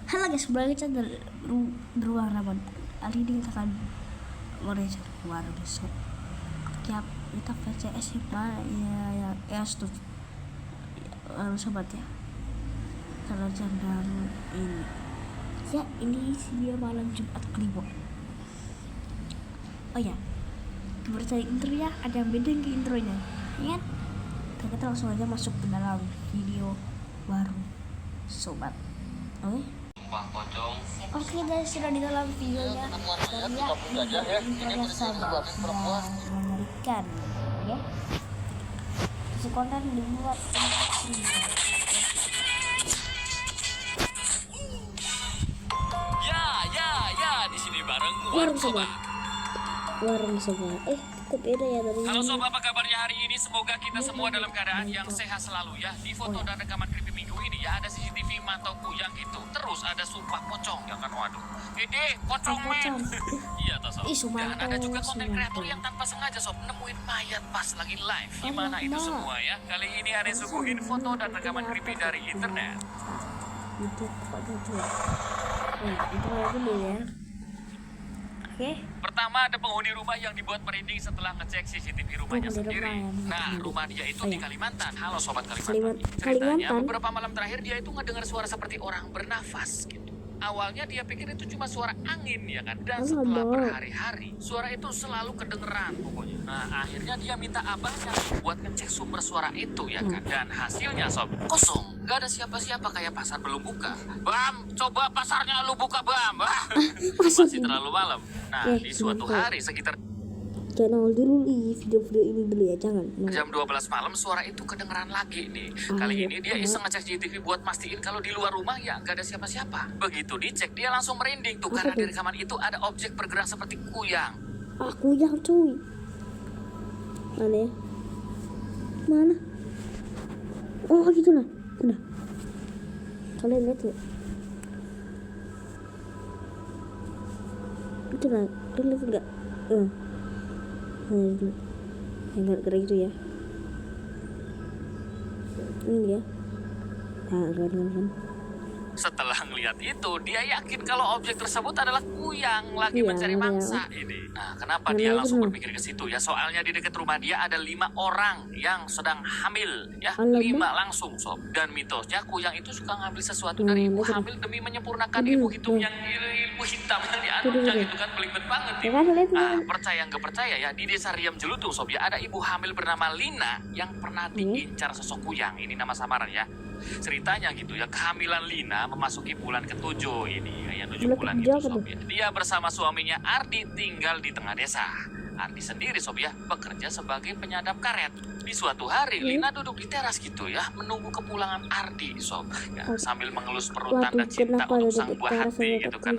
Halo guys, kembali kita dari ruang rapat. Hari ini kita akan merencanakan keluar besok. Tiap kita VCS ya tuh sobat ya. Kalau jam ini ya ini dia malam Jumat kelima. Oh ya, bercari intro ya, ada yang beda ke intronya, ingat? Kita langsung aja masuk ke dalam video baru sobat. Oke guys, sudah di dalam videonya. Dan ya, intronya sangat mengerikan ya. Konten dibuat Ya, di sini bareng Warung Sobat. Tetap beda ya dari Halo Sobat, apa kabarnya hari ini? Semoga kita semua dalam keadaan yang sehat selalu ya. Di foto dan rekaman creepy minggu ini ya, ada CCTV mantau kuyang gitu. Terus ada sumpah pocong ya kan, waduh. Ide, pocong men. Iya toh Sob. Dan ada juga konten kreator yang tanpa sengaja Sob nemuin mayat pas lagi live. Gimana itu semua ya? Kali ini ada suguhin foto dan rekaman creepy dari internet. itu dulu ya. Oke. Pertama ada penghuni rumah yang dibuat merinding setelah ngecek CCTV rumahnya sendiri. Nah, rumah dia itu di Kalimantan. Halo Sobat Kalimantan. Ceritanya beberapa malam terakhir dia itu ngedengar suara seperti orang bernafas gitu. Awalnya dia pikir itu cuma suara angin ya kan. Dan setelah berhari-hari suara itu selalu kedengeran pokoknya. Nah, akhirnya dia minta abangnya buat ngecek sumber suara itu ya kan. Dan hasilnya Sob, kosong. Gak ada siapa-siapa, kayak pasar belum buka. Bam, coba pasarnya lu buka Bam. Masih terlalu malam. Nah, di suatu hari sekitar Jangan dulu di video-video ini dulu ya, jangan. jam 12 malam suara itu kedengeran lagi nih. Kali ini dia iseng ngecek CCTV buat mastiin kalau di luar rumah ya gak ada siapa-siapa. Begitu dicek dia langsung merinding tuh karena di rekaman itu ada objek bergerak seperti kuyang. Kuyang cuy. Mana ya? Mana? Oh gitu lah. Udah. Kalian lihat ya? Itu lah. Kalian lihat enggak? Enggak gerak gitu ya. Ini ya. Nah, kan. Setelah ngeliat itu, dia yakin kalau objek tersebut adalah kuyang lagi mencari mangsa ini. Nah, kenapa dia langsung berpikir ke situ ya? Soalnya di dekat rumah dia ada 5 orang yang sedang hamil ya, 5 langsung Sob. Dan mitosnya kuyang itu suka ngambil sesuatu dari ibu hamil demi menyempurnakan ilmu hitam yang dianutnya gitu kan, belibet banget nih. Nah, percaya nggak percaya ya, di desa Riam Jelutung Sob ya, ada ibu hamil bernama Lina yang pernah diincar sosok kuyang. Ini nama samaran ya. Ceritanya gitu ya, kehamilan Lina memasuki bulan ke-7 ini, kayak 7 bulan gitu Sob ya. Dia bersama suaminya Ardi tinggal di tengah desa. Ardi sendiri Sob ya, bekerja sebagai penyadap karet. Di suatu hari Lina duduk di teras gitu ya, menunggu kepulangan Ardi Sob ya, sambil mengelus perut tanda cinta untuk sang buah hati gitu kan.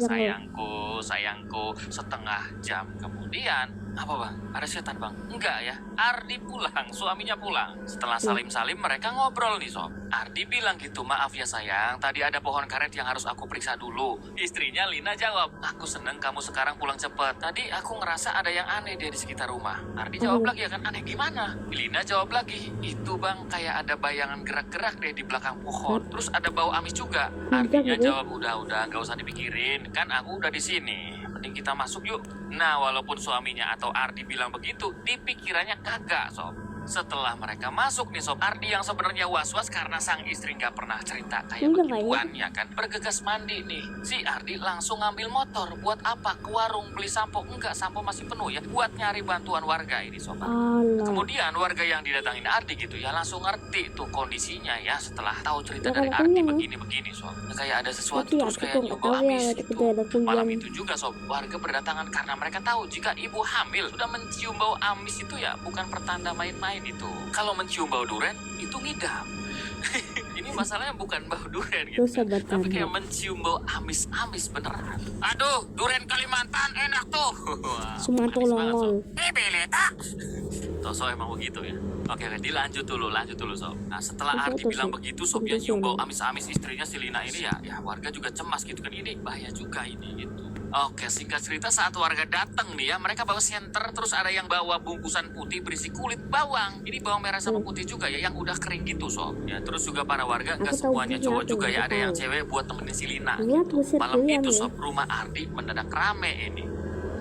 Sayangku, setengah jam kemudian, apa bang? Ada setan bang? Enggak ya, Ardi pulang, suaminya pulang. Setelah salim-salim mereka ngobrol nih Sob. Ardi bilang gitu, maaf ya sayang, tadi ada pohon karet yang harus aku periksa dulu. Istrinya Lina jawab, aku seneng kamu sekarang pulang cepet. Tadi aku ngerasa ada yang aneh deh di sekitar rumah. Ardi jawab lagi ya kan, aneh gimana? Lina jawab lagi, itu bang kayak ada bayangan gerak-gerak deh di belakang pohon. Terus ada bau amis juga. Ardinya jawab, udah gak usah dipikirin, kan aku udah di sini. Mending kita masuk yuk. Nah, walaupun suaminya atau Ardi bilang begitu, di pikirannya kagak Sob. Setelah mereka masuk nih Sob, Ardi yang sebenarnya was-was karena sang istri nggak pernah cerita kayak begituan ya kan, bergegas mandi nih. Si Ardi langsung ngambil motor. Buat apa? Ke warung beli sampo. Enggak, sampo masih penuh ya. Buat nyari bantuan warga ini Sob. Kemudian warga yang didatangin Ardi gitu ya langsung ngerti tuh kondisinya ya, setelah tahu cerita dari Ardi begini Sob. Kayak ada sesuatu terus kayak nyoba amis gitu. Malam itu juga Sob, warga berdatangan karena mereka tahu jika ibu hamil sudah mencium bau amis itu ya bukan pertanda main-main itu. Kalau mencium bau duren itu ngidam. Ini masalahnya bukan bau duren gitu kan, tapi kayak mencium bau amis beneran. Aduh, duren Kalimantan enak tuh. Sumatera longol. Beleta. Toso emang begitu ya. Oke, dilanjut dulu Sob. Nah, setelah Ardi bilang begitu, Sob ya nyium bau amis-amis istrinya si Lina ini ya warga juga cemas gitu kan, ini bahaya juga ini gitu. Oke, singkat cerita saat warga datang nih ya, mereka bawa senter, terus ada yang bawa bungkusan putih berisi kulit bawang. Ini bawang merah sama putih juga ya, yang udah kering gitu sob. Ya, terus juga para warga, Aku nggak tahu semuanya dia, cowok aku juga ya, ada yang tahu. cewek buat temenin si Lina. Lihat Mesir Malam Kuyang itu ya. sob, rumah Ardi mendadak rame ini.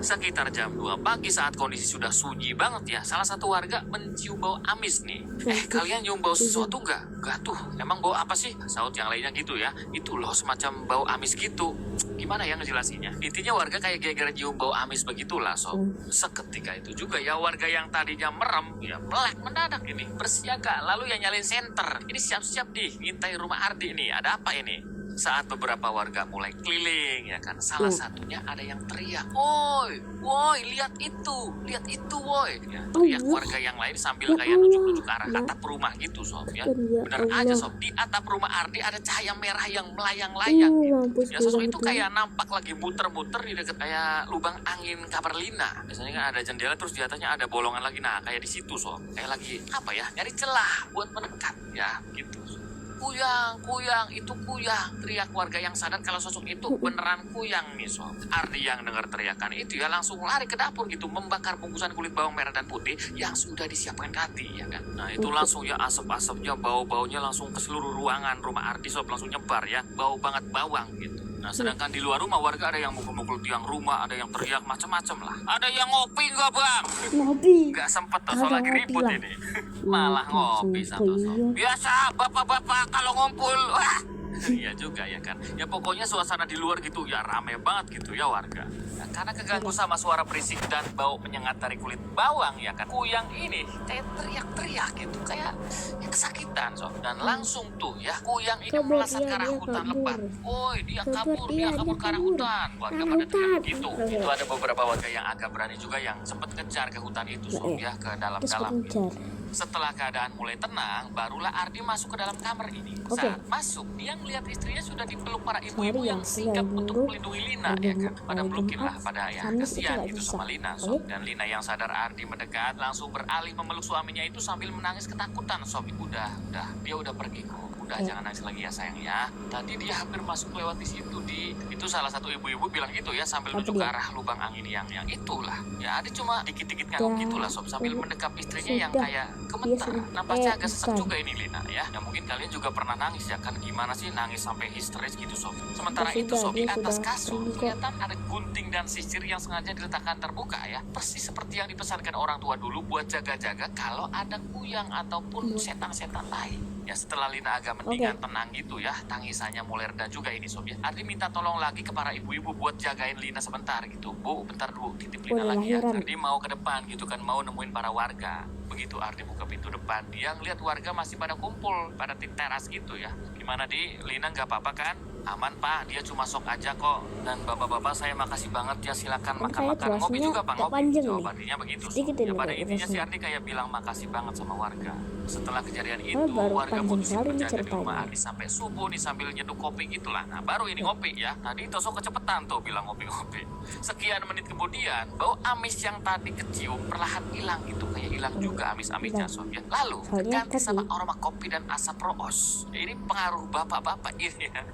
Sekitar jam 2 pagi saat kondisi sudah sunyi banget ya, salah satu warga mencium bau amis nih. Kalian nyium bau sesuatu nggak? Nggak tuh, emang bau apa sih? Saut yang lainnya gitu ya, itu loh semacam bau amis gitu. Gimana ya ngejelasinnya? Intinya warga kayak gara-gara nyium bau amis begitulah sob. Seketika itu juga ya warga yang tadinya merem, ya melek mendadak ini. Bersiaga, lalu yang nyalin senter. Ini siap-siap nih, ngintai rumah Ardi nih, ada apa ini? Saat beberapa warga mulai keliling ya kan, salah satunya ada yang teriak, woi, woi, lihat itu, woi. Ya, teriak warga yang lain sambil kayak nunjuk-nunjuk ke arah atap rumah gitu sob ya. Bener aja sob, di atap rumah Ardi ada cahaya merah yang melayang-layang gitu. Mampus Ya sosok itu itu. kayak nampak lagi muter-muter di dekat kayak lubang angin kamar Lina. Biasanya kan ada jendela terus di atasnya ada bolongan lagi. Nah kayak di situ sob, kayak lagi apa ya, nyari celah buat mendekat ya gitu. Kuyang, kuyang, itu kuyang. Teriak warga yang sadar kalau sosok itu beneran kuyang nih sob. Ardi yang dengar teriakan itu ya langsung lari ke dapur gitu, membakar bungkusan kulit bawang merah dan putih yang sudah disiapkan tadi ya kan. Nah itu langsung ya asap-asapnya, bau-baunya langsung ke seluruh ruangan rumah Ardi sob, langsung nyebar ya. Bau banget bawang gitu. Nah sedangkan di luar rumah warga ada yang mukul-mukul tiang rumah, ada yang teriak macam-macam lah. Ada yang ngopi nggak bang? Ngopi. Nggak sempet tuh, Ada soal lagi ngopi ribut lah. ini. Malah ngopi satu sob. Biasa bapak-bapak kalau ngumpul, wah. Iya juga ya kan. Ya pokoknya suasana di luar gitu ya rame banget gitu ya warga. Ya, karena keganggu sama suara berisik dan bau menyengat dari kulit bawang ya kan. Kuyang ini kayak teriak-teriak gitu, kayak ya kesakitan sob. Dan langsung tuh ya kuyang ini Kabur, melesat ke arah dia hutan kabur. lebat. Woi dia Kabur, kabur, dia ke arah kabur. hutan. Warga Arah pada teriak hutan. gitu. Itu ada beberapa warga yang agak berani juga yang sempat ngejar ke hutan itu sob ya, ke Terus dalam-dalam. kejar. Setelah keadaan mulai tenang, barulah Ardi masuk ke dalam kamar ini. Oke. Saat masuk, dia melihat istrinya sudah dipeluk para ibu-ibu Cari yang yang sigap tinggal untuk dulu. melindungi Lina Ada ya kan. Jumat, Pada melukin lah, pada ya Kamis itu kasihan nggak gitu bisa. sama Lina Oke. sob. Dan Lina yang sadar Ardi mendekat langsung beralih memeluk suaminya itu sambil menangis ketakutan sob. Udah, dia udah pergi kok. Udah jangan nangis lagi ya sayang ya. Tadi dia hampir masuk lewat di situ itu salah satu ibu-ibu bilang gitu ya sambil Apa nunjuk ke dia? arah lubang angin yang itulah. Ya Ardi cuma dikit-dikit ngangguk Ya, gitulah sob sambil sudah. mendekap istrinya yang Sudah. kayak Dia gemetar. sudah. Nampaknya agak sesak bukan. juga ini Lina ya. Ya mungkin kalian juga pernah nangis ya kan, gimana sih nangis sampai histeris gitu sob. Sementara Ya itu sudah, sob di dia atas sudah kasur pergi kok. kelihatan ada gunting dan sisir yang sengaja diletakkan terbuka ya. Persis seperti yang dipesankan orang tua dulu buat jaga-jaga kalau ada kuyang ataupun setan-setan lain. Ya setelah Lina agak mendingan tenang gitu ya, tangisannya mulai reda juga ini sob ya. Ardi minta tolong lagi ke para ibu-ibu buat jagain Lina sebentar gitu. Bu, bentar dulu titip Lina Udah lagi ya. lahiran. Ardi mau ke depan gitu kan, mau nemuin para warga. Begitu Ardi buka pintu depan, dia ngeliat warga masih pada kumpul pada teras gitu ya. Gimana di Lina nggak apa-apa kan? Aman pak, dia cuma sok aja kok. Dan bapak-bapak saya makasih banget ya, silakan Kan makan-makan. kayak Ngopi tuasnya juga pak, agak ngopi. panjang nih. Jawabannya begitu. Sedikit Ya ini pada kayak intinya si tuasnya. Ardi kayak bilang makasih banget sama warga. Setelah kejadian itu, baru warga panjang pun sekali nih berjaga di ceritanya. rumah Ardi sampai subuh nih sambil nyeduh kopi gitulah. Nah baru ini ngopi ya. Tadi Tosok kecepatan tuh bilang ngopi-ngopi. Sekian menit kemudian, bau amis yang tadi kecium perlahan hilang gitu. Kayak hilang juga amis-amisnya sob ya. Lalu Soalnya terganti sama tadi- aroma kopi dan asap roos. Ini pengaruh bapak-bapak ini ya.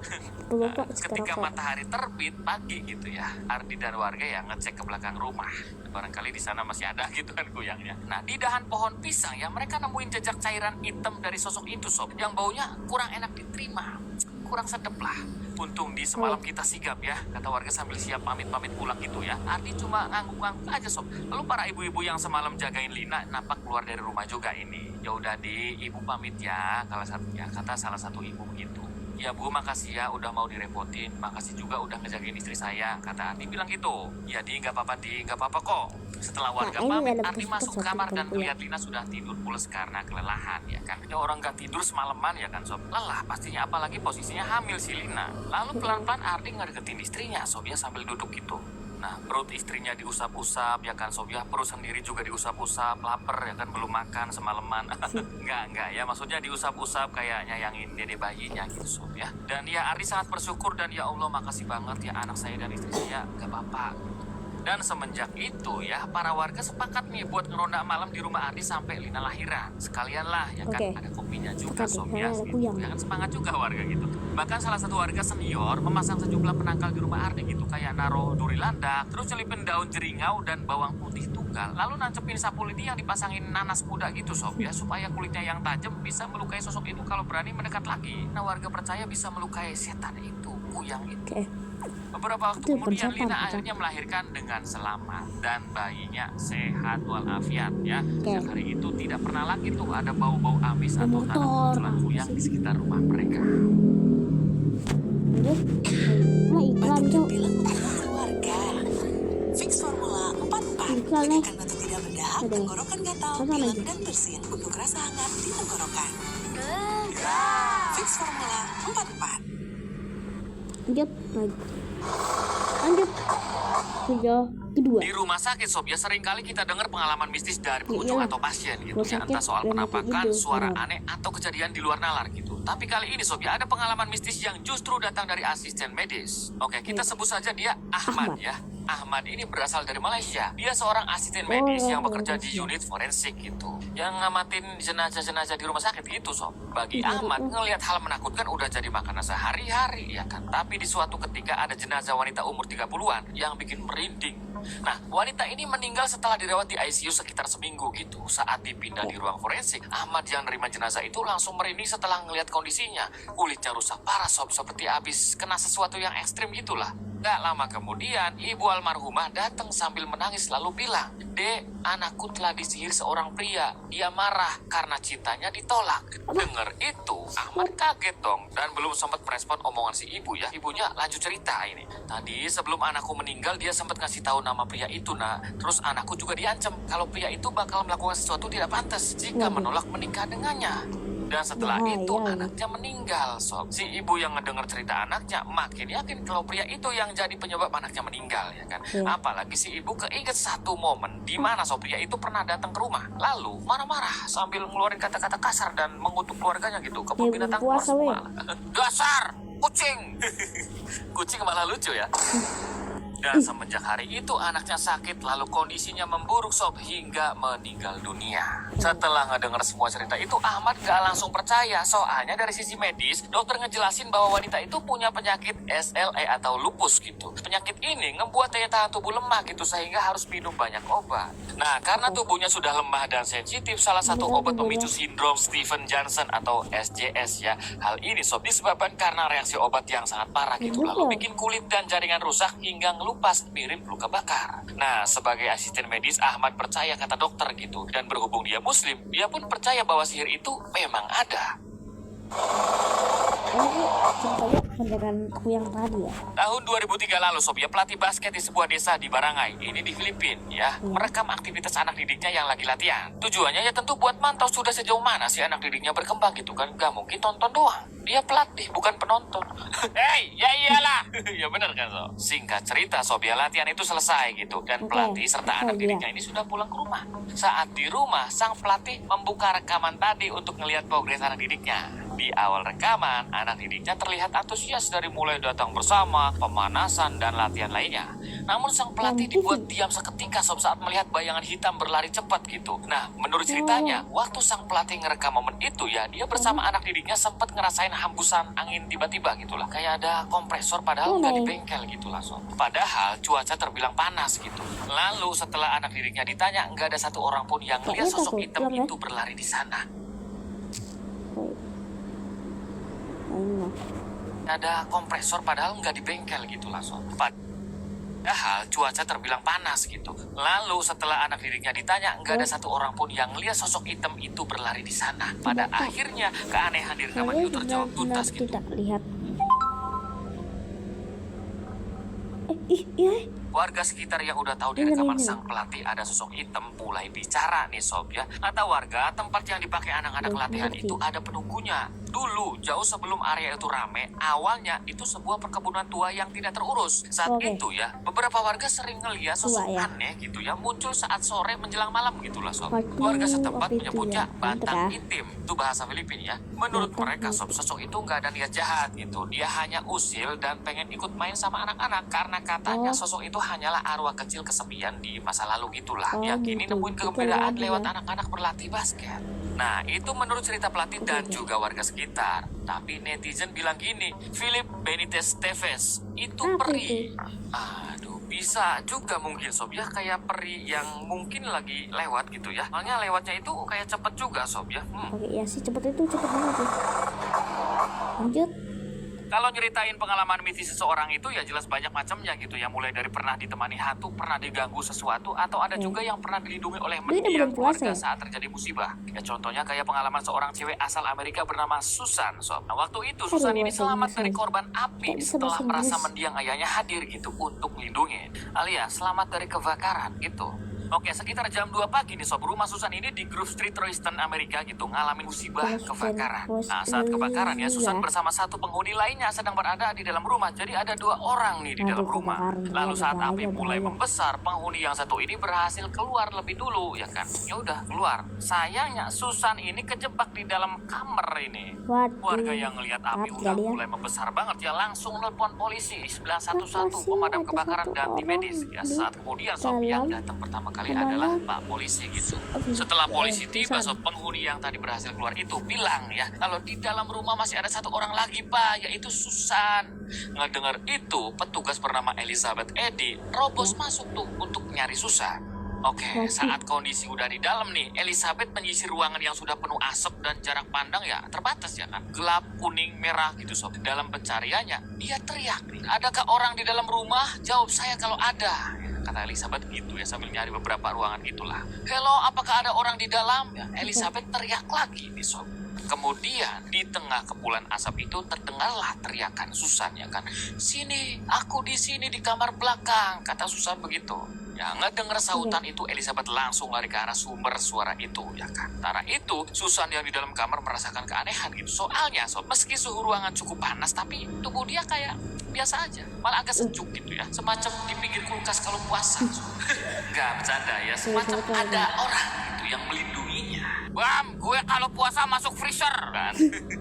Bapak Ketika sekarang matahari terbit pagi gitu ya, Ardi dan warga yang ngecek ke belakang rumah. Barangkali di sana masih ada gitu kan kuyangnya. Nah di dahan pohon pisang ya mereka nemuin jejak cairan hitam dari sosok itu sob, yang baunya kurang enak diterima, kurang sedep lah. Untung di semalam kita sigap ya, kata warga sambil siap pamit-pamit pulang gitu ya. Ardi cuma ngangguk-ngangguk aja sob. Lalu para ibu-ibu yang semalam jagain Lina nampak keluar dari rumah juga ini. Ya udah di ibu pamit ya, kata salah satu ibu begitu. Ya bu, makasih ya udah mau direpotin. Makasih juga udah ngejagain istri saya, kata Ardi bilang gitu. Ya di nggak apa-apa kok. Setelah warga ini pamit, ada Ardi puskes masuk satu kamar dan perempuan. melihat Lina sudah tidur pules karena kelelahan ya kan. Ya orang nggak tidur semalaman ya kan sob. Lelah pastinya, apalagi posisinya hamil si Lina. Lalu pelan-pelan Ardi ngedeketin istrinya sob ya sambil duduk gitu. Nah perut istrinya diusap-usap ya kan sob ya, perut sendiri juga diusap-usap, lapar ya kan, belum makan semalaman. Enggak ya, maksudnya diusap-usap kayak nyayangin dede bayinya gitu sob ya. Dan ya Ardi sangat bersyukur dan ya Allah makasih banget ya anak saya dan istri saya gak apa-apa. Dan semenjak itu ya, para warga sepakat nih buat ngeronda malam di rumah Ardi sampai Lina lahiran. Sekalian lah ya kan, ada kopinya juga sob ya. Ya kan semangat juga warga gitu. Bahkan salah satu warga senior memasang sejumlah penangkal di rumah Ardi gitu, kayak naro duri landak, terus celipin daun jeringau dan bawang putih tunggal, lalu nancepin sapu lidi yang dipasangin nanas muda gitu sob ya, supaya kulitnya yang tajam bisa melukai sosok itu kalau berani mendekat lagi. Nah, warga percaya bisa melukai setan itu, kuyang itu. Beberapa waktu kemudian Lina akhirnya melahirkan dengan selamat dan bayinya sehat walafiat ya. Sejak hari itu tidak pernah lagi tuh ada bau-bau amis atau tanah munculan kuyang di sekitar rumah mereka. Iklan bilang keluarga. Fix Formula 44 bagaikan batu tidak berdahak, tenggorokan gatal, pilek dan bersin untuk rasa hangat di tenggorokan. Fix Formula 44. Lanjut video kedua. Di rumah sakit sob ya, sering kali kita dengar pengalaman mistis dari pengunjung atau pasien gitu ya, entah soal penampakan, suara aneh atau kejadian di luar nalar gitu. Tapi kali ini sob ya, ada pengalaman mistis yang justru datang dari asisten medis. Oke, kita sebut saja dia Ahmad ya. Ahmad ini berasal dari Malaysia. Dia seorang asisten medis yang bekerja di unit forensik gitu, yang ngamatin jenazah-jenazah di rumah sakit gitu sob. Bagi Ahmad, ngelihat hal menakutkan udah jadi makanan sehari-hari ya kan. Tapi di suatu ketika ada jenazah wanita umur 30-an yang bikin merinding. Nah, wanita ini meninggal setelah dirawat di ICU sekitar seminggu gitu. Saat dipindah di ruang forensik, Ahmad yang nerima jenazah itu langsung merinding setelah ngelihat kondisinya. Kulitnya rusak parah sob, seperti habis kena sesuatu yang ekstrim gitulah. Gak lama kemudian, ibu almarhumah datang sambil menangis lalu bilang, "Dek, anakku telah disihir seorang pria. Dia marah karena cintanya ditolak." Dengar itu, Ahmad kaget dong dan belum sempat merespon omongan si ibu ya. Ibunya lanjut cerita ini. "Tadi sebelum anakku meninggal, dia sempat ngasih tahu nama pria itu, nak. Terus anakku juga diancam kalau pria itu bakal melakukan sesuatu tidak pantas jika menolak menikah dengannya. Dan setelah itu anaknya meninggal sob." Si ibu yang ngedengar cerita anaknya makin yakin kalau pria itu yang jadi penyebab anaknya meninggal ya kan. Apalagi si ibu keinget satu momen di mana sob pria itu pernah datang ke rumah lalu marah-marah sambil ngeluarin kata-kata kasar dan mengutuk keluarganya gitu. Kebun binatang keluar semua. "Dasar kucing." Kucing malah lucu ya. Dan semenjak hari itu anaknya sakit lalu kondisinya memburuk sob hingga meninggal dunia. Setelah ngedenger semua cerita itu, Ahmad gak langsung percaya. Soalnya dari sisi medis, dokter ngejelasin bahwa wanita itu punya penyakit SLE atau lupus gitu. Penyakit ini ngebuat daya tahan tubuh lemah gitu sehingga harus minum banyak obat. Nah, karena tubuhnya sudah lemah dan sensitif, salah satu obat pemicu sindrom Stevens-Johnson atau SJS ya. Hal ini sob disebabkan karena reaksi obat yang sangat parah gitu. Lalu bikin kulit dan jaringan rusak hingga ngelupas mirip luka bakar. Nah, sebagai asisten medis, Ahmad percaya kata dokter gitu. Dan berhubung dia muslim, dia pun percaya bahwa sihir itu memang ada. Ceritanya beneran kuyang tadi ya. Tahun 2003 lalu, sob ya, pelatih basket di sebuah desa di Barangay, ini di Filipina ya, merekam aktivitas anak didiknya yang lagi latihan. Tujuannya ya tentu buat mantau sudah sejauh mana si anak didiknya berkembang gitu kan. Gak mungkin tonton doang. Dia pelatih, bukan penonton. Hei, ya iyalah. Ya bener kan sob. Singkat cerita sob ya, latihan itu selesai gitu. Dan pelatih serta anak didiknya ini sudah pulang ke rumah. Saat di rumah, sang pelatih membuka rekaman tadi untuk ngelihat progres anak didiknya. Di awal rekaman, anak didiknya terlihat antusias dari mulai datang bersama, pemanasan, dan latihan lainnya. Namun sang pelatih dibuat diam seketika sob saat melihat bayangan hitam berlari cepat gitu. Nah, menurut ceritanya, waktu sang pelatih ngerekam momen itu ya, dia bersama anak didiknya sempat ngerasain hembusan angin tiba-tiba gitulah. Kayak ada kompresor padahal nggak di bengkel gitulah sob. Padahal cuaca terbilang panas gitu. Lalu setelah anak didiknya ditanya, nggak ada satu orang pun yang lihat sosok hitam itu berlari di sana. Ada kompresor padahal nggak di bengkel gitu langsung. Padahal cuaca terbilang panas gitu. Lalu setelah anak didiknya ditanya, nggak ada satu orang pun yang lihat sosok hitam itu berlari di sana. Pada akhirnya keanehan di rekaman itu terjawab tuntas gitu. Tidak lihat. Warga sekitar yang udah tahu di rekaman sang pelatih ada sosok hitam mulai bicara nih sob ya. Kata warga, tempat yang dipakai anak-anak latihan itu ada penunggunya. Dulu, jauh sebelum area itu rame, awalnya itu sebuah perkebunan tua yang tidak terurus. Saat itu ya, beberapa warga sering ngeliat sosok aneh gitu ya, muncul saat sore menjelang malam gitulah sob. Warga setempat menyebutnya batang hitam. Itu bahasa Filipina ya. Menurut mereka sob, sosok itu nggak ada niat jahat gitu. Dia hanya usil dan pengen ikut main sama anak-anak karena katanya sosok itu itu hanyalah arwah kecil kesepian di masa lalu gitulah. Yang kini gitu. nemuin kegembiraan lewat anak-anak berlatih basket. Nah, itu menurut cerita pelatih dan juga warga sekitar. Tapi netizen bilang gini, Philip Benitez Tevez itu peri. Aduh, bisa juga mungkin Sob ya, kayak peri yang mungkin lagi lewat gitu ya. Soalnya lewatnya itu kayak cepet juga Sob ya. Oke, ya sih cepet banget ya. Lanjut. Kalau nyeritain pengalaman mistis seseorang itu ya jelas banyak macamnya gitu ya. Mulai dari pernah ditemani hantu, pernah diganggu sesuatu, atau ada juga yang pernah dilindungi oleh mendiang keluarga saat terjadi musibah. Ya contohnya kayak pengalaman seorang cewek asal Amerika bernama Susan Sob. Nah waktu itu Susan ini selamat dari korban api setelah merasa mendiang ayahnya hadir gitu untuk melindungi. Alias selamat dari kebakaran gitu. Oke, sekitar jam 2 pagi nih Sob, rumah Susan ini di Grove Street, Royston, Amerika gitu, ngalamin musibah kebakaran. Nah, saat kebakaran ya, Susan bersama satu penghuni lainnya sedang berada di dalam rumah. Jadi ada 2 orang nih di dalam rumah. Lalu saat api mulai membesar, penghuni yang satu ini berhasil keluar lebih dulu, ya kan? Ya udah keluar. Sayangnya Susan ini kejebak di dalam kamar ini. Warga yang ngelihat api udah mulai membesar banget ya, langsung nelpon polisi 911 pemadam kebakaran dan tim medis. Ya saat kemudian Sob yang datang pertama kali adalah Pak Polisi gitu. Setelah polisi tiba, Sob, penghuni yang tadi berhasil keluar itu bilang ya, kalau di dalam rumah masih ada 1 orang lagi Pak, yaitu Susan. Ngedengar itu, petugas bernama Elizabeth Eddy robos masuk tuh untuk nyari Susan. Oke, saat kondisi udah di dalam nih, Elizabeth menyisir ruangan yang sudah penuh asap dan jarak pandang ya terbatas ya kan. Gelap, kuning, merah gitu Sob. Dalam pencariannya, dia teriak nih, adakah orang di dalam rumah? Jawab saya kalau ada. Kata Elizabeth gitu ya sambil nyari beberapa ruangan gitulah. Hello, apakah ada orang di dalam? Ya, Elizabeth teriak lagi nih Sob. Kemudian di tengah kepulan asap itu terdengarlah teriakan Susan ya kan. Sini, aku di sini di kamar belakang, kata Susan begitu. Ya ngedenger sautan itu Elizabeth langsung lari ke arah sumber suara itu ya kan. Sementara itu Susan yang di dalam kamar merasakan keanehan gitu. Soalnya Sob, meski suhu ruangan cukup panas tapi tubuh dia kayak biasa aja, malah agak sejuk gitu ya, semacam di pinggir kulkas kalau puasa. Gak bercanda ya, semacam ada orang gitu yang melindunginya. Bam, gue kalau puasa masuk freezer kan.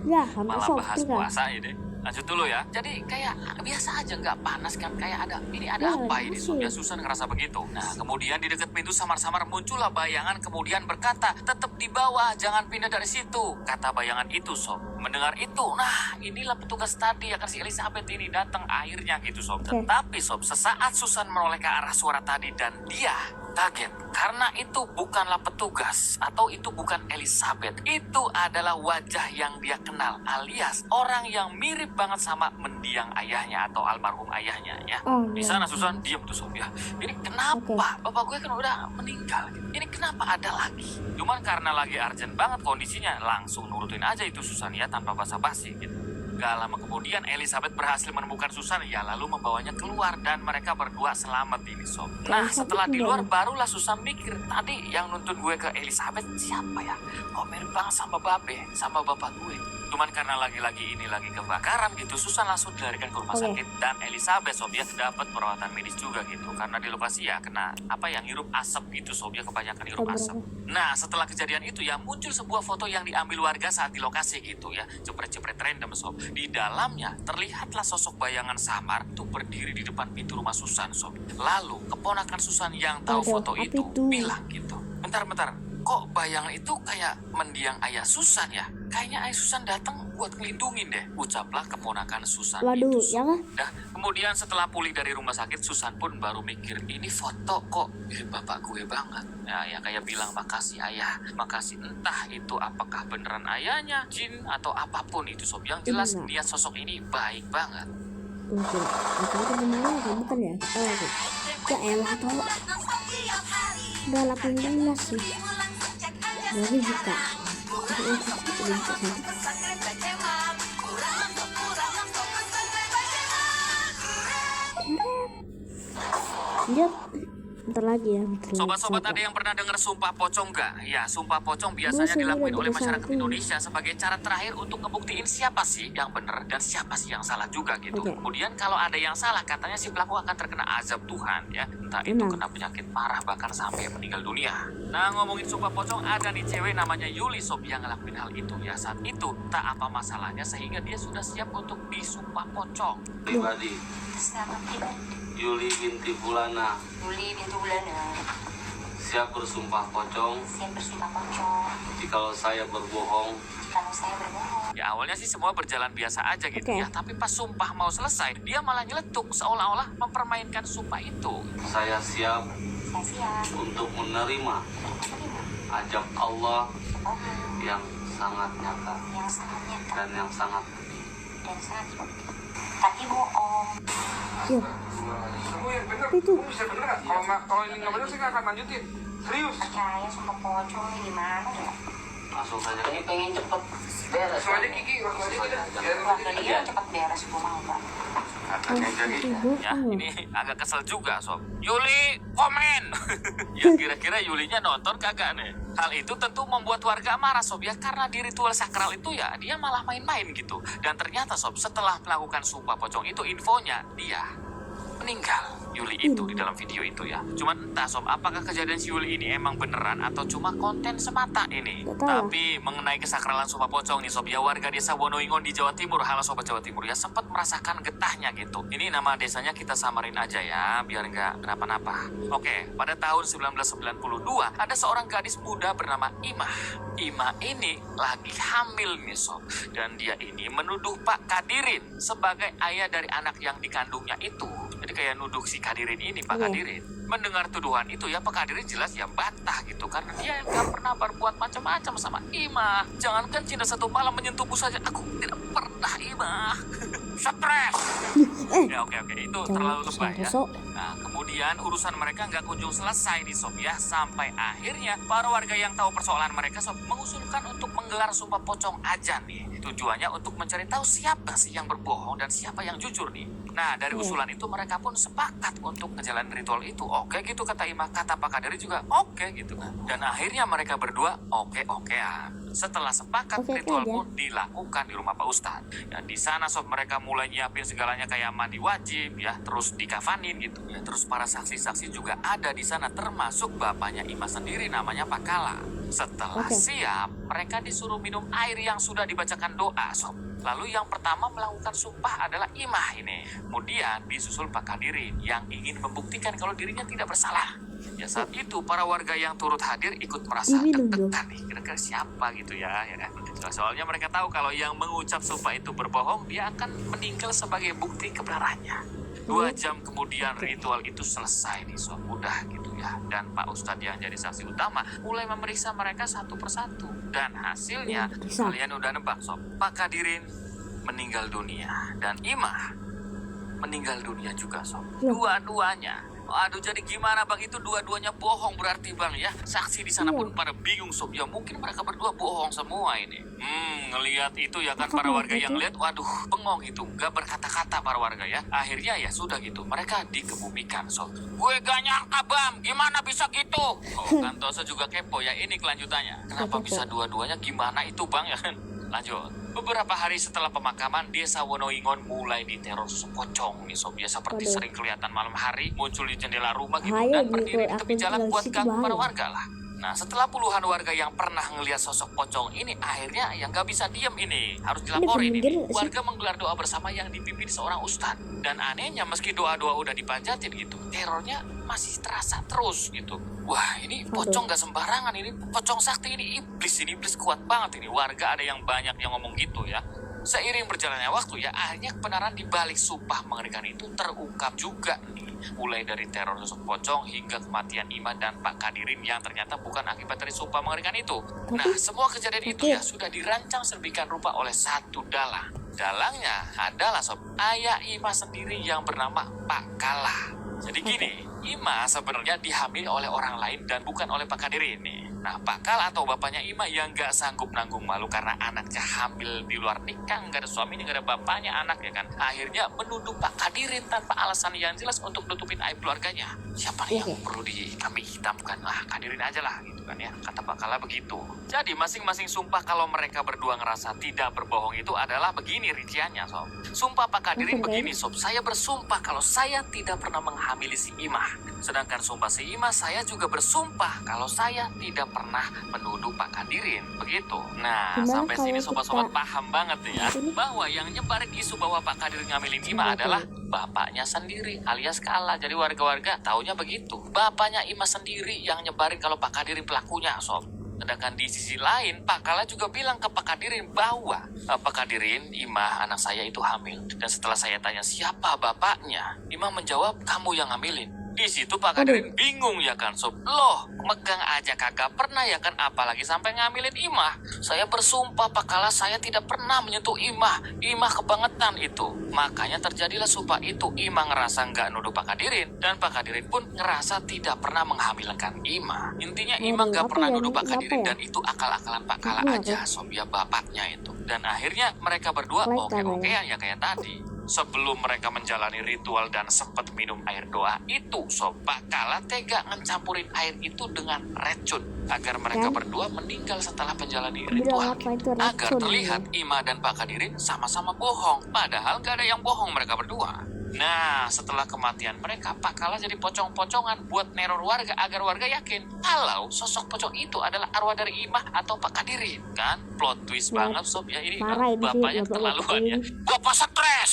Ya, malah bahas puasa ini. Lanjut dulu ya. Jadi kayak biasa aja, nggak panas kan, kayak ada apa ini Sob? Ya Susan ngerasa begitu. Nah kemudian di dekat pintu samar-samar muncullah bayangan kemudian berkata, tetap di bawah, jangan pindah dari situ, kata bayangan itu Sob. Mendengar itu, nah inilah petugas tadi ya kan, si Elizabeth ini datang akhirnya gitu Sob. Tetapi Sob, sesaat Susan menoleh ke arah suara tadi dan dia kaget karena itu bukanlah petugas atau itu bukan Elizabeth. Itu adalah wajah yang dia kenal, alias orang yang mirip banget sama mendiang ayahnya atau almarhum ayahnya ya. Di sana Susan diam tuh Sob ya. Ini kenapa? Bapak gue kan udah meninggal. Ini kenapa ada lagi? Cuman karena lagi urgent banget kondisinya, langsung nurutin aja itu Susan ya tanpa basa-basi gitu. Gak lama kemudian Elizabeth berhasil menemukan Susan ya, lalu membawanya keluar dan mereka berdua selamat ini Sob. Nah setelah di luar barulah Susan mikir, tadi yang nuntun gue ke Elizabeth siapa ya? Kok mirip banget sama Babe, sama bapak gue. Cuman karena lagi-lagi ini lagi kebakaran gitu, Susan langsung dilarikan ke rumah sakit dan Elizabeth Sob ya dapat perawatan medis juga gitu karena di lokasi ya kena apa yang hirup asap gitu Sob ya, kebanyakan hirup asap. Nah setelah kejadian itu ya muncul sebuah foto yang diambil warga saat di lokasi gitu ya, jepret-jepret random Sob. Di dalamnya terlihatlah sosok bayangan samar tuh berdiri di depan pintu rumah Susan Sob. Lalu keponakan Susan yang tahu foto itu bilang gitu, bentar, kok bayangan itu kayak mendiang ayah Susan ya? Kayaknya ayah Susan datang buat ngelindungin deh, ucaplah keponakan Susan itu. Nah, kemudian setelah pulih dari rumah sakit, Susan pun baru mikir, ini foto kok mirip bapak gue banget. Nah, ya kayak bilang makasih ayah, makasih, entah itu apakah beneran ayahnya, jin atau apapun itu Sob. Yang jelas niat sosok ini baik banget. Bukan ya? Ya elah tau. Udah 18 sih. Baru buka. Yuk, bentar lagi ya. Sobat-sobat ada yang pernah dengar sumpah pocong nggak? Ya, sumpah pocong biasanya dilakuin oleh masyarakat Indonesia sebagai cara terakhir untuk ngebuktiin siapa sih yang benar dan siapa sih yang salah juga gitu. Kemudian kalau ada yang salah, katanya si pelaku akan terkena azab Tuhan ya. Entah itu kena penyakit parah bahkan sampai meninggal dunia. Nah, ngomongin sumpah pocong, ada nih cewek namanya Yuli sob yang ngelakuin hal itu ya. Saat itu tak apa masalahnya sehingga dia sudah siap untuk disumpah pocong. Pribadi, Yuli binti Bulana, siap bersumpah pocong jikalau saya berbohong. Ya awalnya sih semua berjalan biasa aja gitu ya. Tapi pas sumpah mau selesai, dia malah nyeletuk seolah-olah mempermainkan sumpah itu. Saya siap untuk menerima ajab Allah yang sangat nyata dan yang sangat pedih. Tapi bohong. Iya. Kamu yang bener, Itu. kamu bisa bener gak? Kalau ini nggak bener, saya nggak akan lanjutin. Serius. Percaya sumpah pocong ini gimana ya? Langsung saja. Ini pengen cepet beres. Langsung aja Kiki, langsung aja kita. Keluarga dia cepet beres, gue mau bang. Ya, ini agak kesel juga sob. Yuli, komen. Ya kira-kira Yulinya nonton kagak nih? Hal itu tentu membuat warga marah sob ya, karena di ritual sakral itu ya dia malah main-main gitu. Dan ternyata sob, setelah melakukan sumpah pocong itu infonya dia meninggal. Yuli itu di dalam video itu ya. Cuman entah sob, apakah kejadian si Yuli ini emang beneran atau cuma konten semata ini. Tapi mengenai kesakralan sumpah pocong nih sob ya, warga desa Wonoingon di Jawa Timur, halo sobat Jawa Timur ya, sempat merasakan getahnya gitu. Ini nama desanya kita samarin aja ya, biar nggak kenapa-napa. Oke, pada tahun 1992 ada seorang gadis muda bernama Imah. Imah ini lagi hamil nih sob, dan dia ini menuduh Pak Kadirin sebagai ayah dari anak yang dikandungnya itu. Jadi kayak nuduh si Kadirin ini, Pak Kadirin. Mendengar tuduhan itu ya, Pak Kadirin jelas ya bantah gitu, karena dia nggak pernah berbuat macam-macam sama Imah. Jangankan cinta satu malam menyentuhku saja, aku tidak pernah Imah. Stres. Ya oke, itu terlalu lebay ya. Nah, kemudian urusan mereka nggak kunjung selesai di sob ya, sampai akhirnya para warga yang tahu persoalan mereka sob mengusulkan untuk menggelar sumpah pocong aja nih. Tujuannya untuk mencari tahu siapa sih yang berbohong dan siapa yang jujur nih. Nah, dari usulan itu mereka pun sepakat untuk ngejalanin ritual itu. Oke gitu kata Imah, kata Pak Kadiri juga oke gitu kan. Dan akhirnya mereka berdua oke-okean. Setelah sepakat, ritual pun dilakukan di rumah Pak Ustadz. Dan di sana sob mereka mulai nyiapin segalanya kayak mandi wajib ya, terus dikafanin gitu ya. Terus para saksi-saksi juga ada di sana, termasuk bapaknya Imah sendiri namanya Pak Kala. Setelah siap, mereka disuruh minum air yang sudah dibacakan doa sob. Lalu yang pertama melakukan sumpah adalah Imah ini. Kemudian disusul Pak Kadirin yang ingin membuktikan kalau dirinya tidak bersalah. Ya saat itu para warga yang turut hadir ikut merasa deg-degan nih. Kira-kira siapa gitu ya kan. Soalnya mereka tahu kalau yang mengucap sumpah itu berbohong, dia akan meninggal sebagai bukti kebenarannya. 2 jam kemudian ritual itu selesai nih sob, udah gitu ya. Dan Pak Ustadz yang jadi saksi utama mulai memeriksa mereka satu persatu. Dan hasilnya kalian udah nebak sob, Pak Kadirin meninggal dunia dan Imah meninggal dunia juga sob. Dua-duanya. Aduh, jadi gimana bang, itu dua-duanya bohong berarti bang ya. Saksi di sana pun pada bingung sob ya, mungkin mereka berdua bohong semua ini. Ngelihat itu ya kan para warga yang lihat, waduh bengong gitu, gak berkata-kata para warga ya. Akhirnya ya sudah gitu, mereka dikebumikan sob. Gue gak nyangka bang, gimana bisa gitu? Oh kan Tosa juga kepo ya, ini kelanjutannya. Kenapa bisa dua-duanya, gimana itu bang ya kan? Lanjut. Beberapa hari setelah pemakaman, desa Wonoingon mulai diteror sosok pocong nih sob ya, seperti sering kelihatan malam hari muncul di jendela rumah gitu dan berdiri di tepi jalan buat ganggu para warga lah. Nah, setelah puluhan warga yang pernah ngelihat sosok pocong ini, akhirnya yang gak bisa diem ini harus dilaporin ini. Warga menggelar doa bersama yang dipimpin seorang ustadz. Dan anehnya meski doa-doa udah dipanjatin gitu, terornya masih terasa terus gitu. Wah, ini pocong gak sembarangan, ini pocong sakti, ini iblis kuat banget ini. Warga ada yang banyak yang ngomong gitu ya. Seiring berjalannya waktu ya, akhirnya kebenaran di balik sumpah mengerikan itu terungkap juga nih. Mulai dari teror sosok pocong hingga kematian Imah dan Pak Kadirin yang ternyata bukan akibat dari sumpah mengerikan itu. Nah, semua kejadian itu ya sudah dirancang sedemikian rupa oleh satu dalang. Dalangnya adalah sob ayah Imah sendiri yang bernama Pak Kala. Jadi gini, Imah sebenarnya dihamili oleh orang lain dan bukan oleh Pak Kadirin nih. Nah, Pakal atau bapaknya Ima yang nggak sanggup nanggung malu karena anaknya hamil di luar nikah, nggak ada suaminya, nggak ada bapaknya anak ya kan. Akhirnya menuduh Pak Kadirin tanpa alasan yang jelas untuk nutupin aib keluarganya. Siapa nih yang perlu kami hitamkan? Lah, Kadirin aja lah gitu kan ya. Kata Pakala begitu. Jadi masing-masing sumpah kalau mereka berdua ngerasa tidak berbohong itu adalah begini rinciannya sob. Sumpah Pak Kadirin begini sob. Saya bersumpah kalau saya tidak pernah menghamili si Imah. Sedangkan sumpah si Imah, saya juga bersumpah kalau saya tidak pernah menuduh Pak Kadirin. Begitu. Nah, Gimana sampai sini kalau sobat-sobat kita- paham banget nih ya. Bahwa yang nyebarin isu bahwa Pak Kadirin ngamilin Imah adalah bapaknya sendiri alias Kala. Jadi warga-warga taunya begitu. Bapaknya Imah sendiri yang nyebarin kalau Pak Kadirin pelakunya sob. Sedangkan di sisi lain, Pak Kala juga bilang ke Pak Kadirin bahwa Pak Kadirin, Imah anak saya itu hamil. Dan setelah saya tanya siapa bapaknya, Imah menjawab kamu yang hamilin. Di situ Pak Kadirin bingung ya kan sob. Loh, megang aja kagak pernah ya kan, apalagi sampai ngamilin Imah. Saya bersumpah Pak Kala saya tidak pernah menyentuh Imah. Imah kebangetan itu. Makanya terjadilah sumpah itu. Imah ngerasa nggak nuduh Pak Kadirin. Dan Pak Kadirin pun ngerasa tidak pernah menghamilkan Imah. Intinya Imah nggak pernah nuduh Pak Kadirin. Dan itu akal-akalan Pak Kala aja sob, ya bapaknya itu. Dan akhirnya mereka berdua oke-okean ya kayak tadi. Sebelum mereka menjalani ritual dan sempat minum air doa itu sob, Pak Kala tega ngecampurin air itu dengan racun agar mereka berdua meninggal setelah menjalani ritual apa itu agar racun, terlihat Ima dan Pak Kadirin sama-sama bohong, padahal gak ada yang bohong mereka berdua. Nah, setelah kematian mereka, Pak Kala jadi pocong-pocongan buat neror warga agar warga yakin kalau sosok pocong itu adalah arwah dari Imah atau Pak Kadirin. Kan plot twist banget sob ya, ini parah ini sih, bapaknya bapak keterlaluan ya. ini. Bapak stres.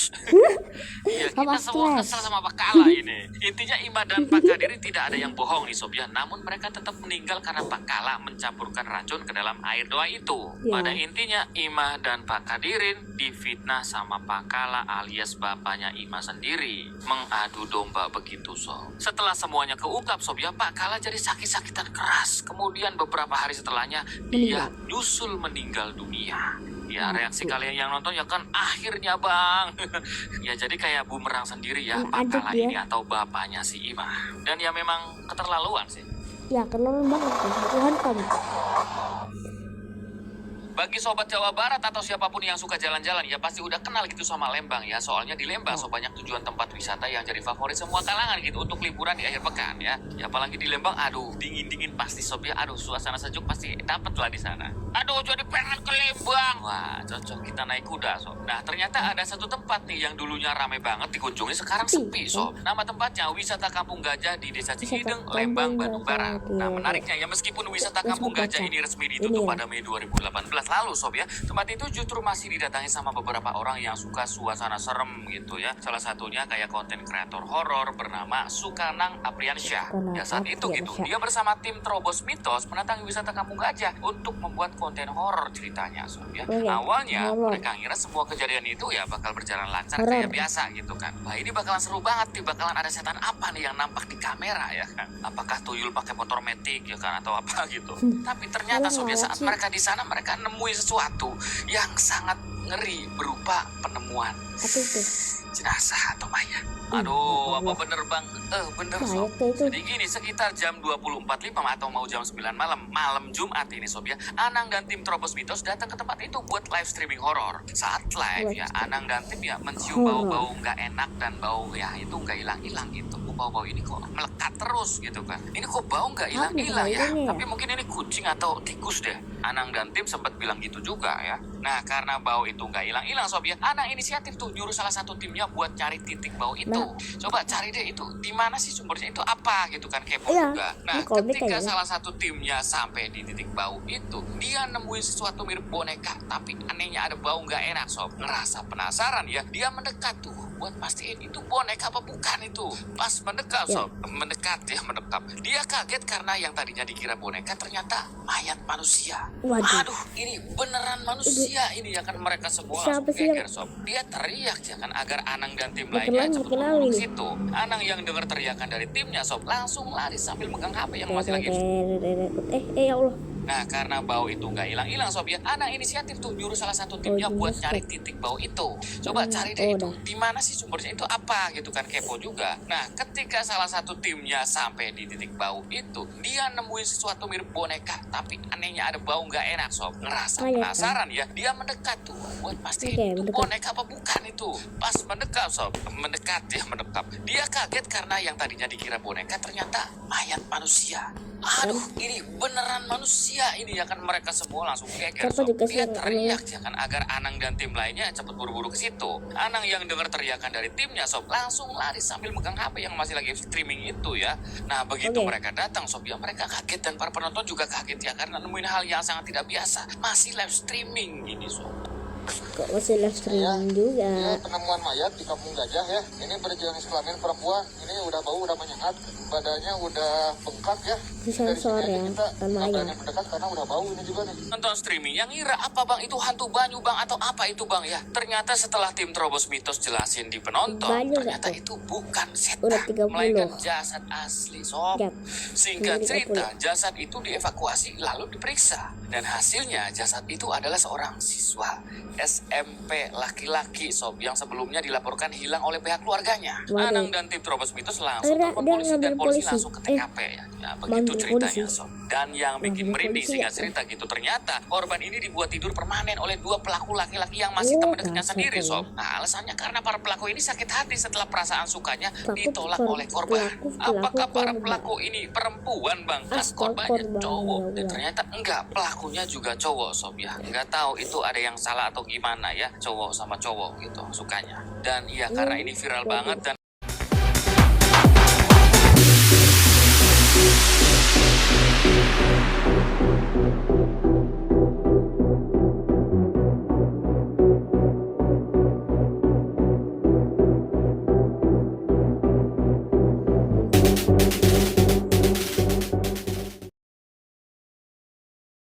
Iya, kita Bapak semua stres. kesel sama Pak Kala ini. Intinya Imah dan Pak Kadirin tidak ada yang bohong nih sob ya. Namun mereka tetap meninggal karena Pak Kala mencampurkan racun ke dalam air doa itu. Ya. Pada intinya Imah dan Pak Kadirin difitnah sama Pak Kala alias bapaknya Imah sendiri. Mengadu domba begitu sob. Setelah semuanya keungkap sob ya, Pak Kala jadi sakit-sakitan keras. Kemudian beberapa hari setelahnya dia nyusul meninggal dunia. Ya, reaksi kalian yang nonton ya kan akhirnya bang. Ya jadi kayak bumerang sendiri ya Pak Aduk Kala ya. ini atau bapaknya si Imah. Dan ya memang keterlaluan sih. Ya kenal banget tuh. Tuhan kamu. Bagi sobat Jawa Barat atau siapapun yang suka jalan-jalan ya pasti udah kenal gitu sama Lembang ya. Soalnya di Lembang so banyak tujuan tempat wisata yang jadi favorit semua kalangan gitu untuk liburan di akhir pekan ya. Ya apalagi di Lembang, aduh dingin-dingin pasti sob ya. Aduh suasana sejuk pasti dapet lah di sana. Aduh jadi pengen ke Lembang. Wah cocok kita naik kuda sob. Nah ternyata ada satu tempat nih yang dulunya ramai banget dikunjungi sekarang sepi sob. Nama tempatnya Wisata Kampung Gajah di Desa Cihideng, Lembang, Bandung Barat. Nah menariknya ya meskipun Wisata Kampung Gajah ini resmi ditutup pada Mei 2018 lalu sob ya, tempat itu justru masih didatangi sama beberapa orang yang suka suasana serem gitu ya. Salah satunya kayak konten kreator horor bernama Sukanang Apriansyah. Ya saat itu gitu dia bersama tim Terobos Mitos mendatangi wisata Kampung Gajah untuk membuat konten horor ceritanya sob ya. Awalnya mereka ngira semua kejadian itu ya bakal berjalan lancar kayak biasa gitu kan. Wah ini bakalan seru banget nih, bakalan ada setan apa nih yang nampak di kamera ya kan. Apakah tuyul pakai motor metik ya kan atau apa gitu. Tapi ternyata sob ya saat mereka di sana mereka nemuin sesuatu yang sangat ngeri berupa penemuan jenazah atau mayat. Aduh, apa bener bang? Bener sob. Jadi gini, sekitar jam 20.45 atau mau jam 9 malam Jumat ini sob ya, Anang dan tim Terobos Mitos datang ke tempat itu buat live streaming horor. Saat live ya, Anang dan tim ya mencium bau-bau nggak enak dan bau ya itu nggak hilang-hilang gitu. Bau-bau ini kok melekat terus gitu kan. Ini kok bau nggak hilang-hilang ya? Tapi mungkin ini kucing atau tikus deh. Anang dan tim sempat bilang gitu juga ya. Nah karena bau itu nggak hilang-hilang sob ya, Anang inisiatif tuh nyuruh salah satu timnya buat cari titik bau itu. Coba cari deh itu di mana sih sumbernya, itu apa gitu kan, kepo juga. Nah ketika salah satu timnya sampai di titik bau itu, dia nemuin sesuatu mirip boneka, tapi anehnya ada bau nggak enak sob. Ngerasa penasaran ya, dia mendekat tuh buat pastiin itu boneka apa bukan itu. Pas mendekat sob, mendekat. Dia kaget karena yang tadinya dikira boneka ternyata mayat manusia. Waduh, ini beneran manusia ini ya kan. Mereka semua langsung geger sob. Dia teriak ya kan agar Anang dan tim lainnya cepat turun ke situ. Anang yang dengar teriakan dari timnya sob langsung lari sambil megang HP yang masih lagi. Ya Allah. Nah, karena bau itu nggak hilang-hilang sob ya, Anang inisiatif tuh nyuruh salah satu timnya buat cari titik bau itu. Coba cari deh itu, di mana sih sumbernya itu apa gitu kan, kepo juga. Nah, ketika salah satu timnya sampai di titik bau itu, dia nemuin sesuatu mirip boneka, tapi anehnya ada bau nggak enak sob. Ngerasa penasaran ya, dia mendekat tuh buat pastiin itu boneka apa bukan itu. Pas mendekat sob, mendekat. Dia kaget karena yang tadinya dikira boneka ternyata mayat manusia. Aduh, ini beneran manusia ini ya kan, mereka semua langsung geger sob. Dia teriak ya kan agar Anang dan tim lainnya cepet buru-buru ke situ. Anang yang dengar teriakan dari timnya sob langsung lari sambil megang HP yang masih lagi streaming itu ya. Nah, begitu mereka datang sob ya, mereka kaget dan para penonton juga kaget ya karena nemuin hal yang sangat tidak biasa. Masih live streaming ini sob. Kok masih live streaming juga? Ya, penemuan mayat di Kampung Gajah ya. Ini berjenis kelamin perempuan. Ini udah bau, udah menyengat. Badannya udah bengkak ya. Sensor ya, kan mayat. Mendekat karena udah bau ini juga nih. Nonton streaming yang ngira apa bang itu hantu banyu bang atau apa itu bang ya. Ternyata setelah tim Terobos Mitos jelasin di penonton, Banyu ternyata gak itu bukan Udah setan, 30. melainkan jasad asli sob. Yap. Singkat Udah 30. cerita, jasad itu dievakuasi lalu diperiksa. Dan hasilnya jasad itu adalah seorang siswa SMP laki-laki sob yang sebelumnya dilaporkan hilang oleh pihak keluarganya. Waduh. Anang dan tim Terobos Mitos langsung Akhirnya telepon dia polisi dan ngambil polisi polisi. langsung ke TKP ya. Ya begitu Manggil ceritanya polisi. sob. Dan yang bikin Manggil merinding polisi singkat ya. cerita gitu, ternyata korban ini dibuat tidur permanen oleh dua pelaku laki-laki yang masih teman dekatnya dasar sendiri ya. sob. Nah, alasannya karena para pelaku ini sakit hati setelah perasaan sukanya ditolak Pelaku- oleh korban. Apakah para korban. pelaku ini perempuan bang? Kan Astaga, korbannya korban, cowok. ya Dan Allah. ternyata enggak, pelakunya juga cowok sob ya. Enggak tahu itu ada yang salah atau gimana ya, cowok sama cowok gitu sukanya. Dan iya karena ini viral banget dan